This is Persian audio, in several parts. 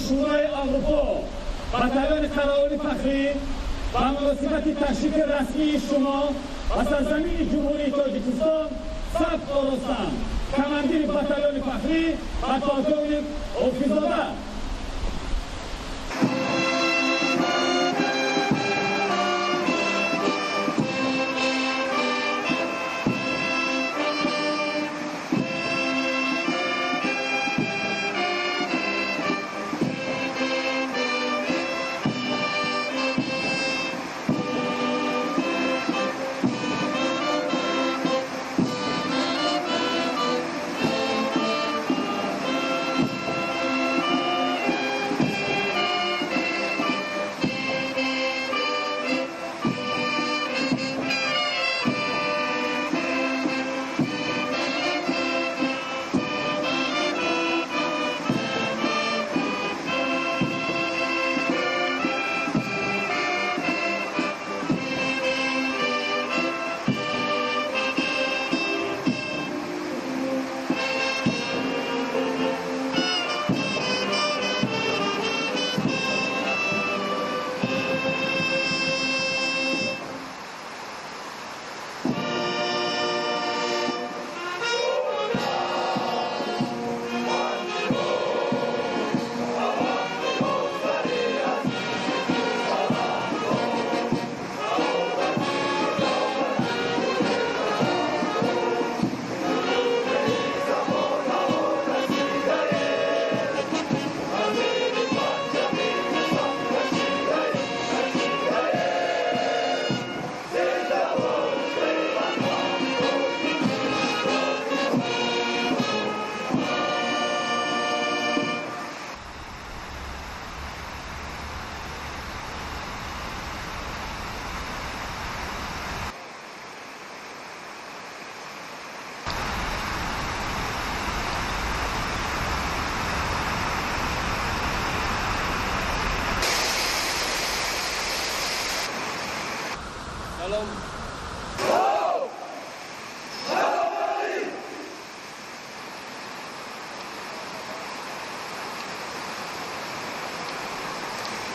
شورای اروپا باتالون قرارداد فخری و مناسبت تشریف رسمی شما و سرزمین جمهوری تاجیکستان ثبت آراستم. کماندیر باتالون فخری و پالتونیک اوفیزاده.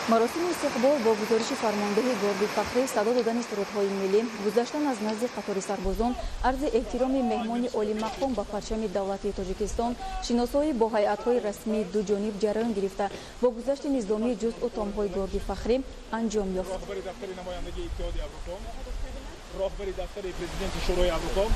مراسم استقبال با گزارش فرمانده گارد فخری صدا دادن سرودهای ملی، گذشتن از نزد قطار سربازان، عرض احترام مهمان عالی مقام به پرچم دولتی تاجیکستان، شناسایی با هیئت‌های رسمی دو جانب جریان گرفته با گذشت نظامی جزء و تام‌های گارد فخری انجام یافت. راهبری دفتر پرزیدنت شورای اروپا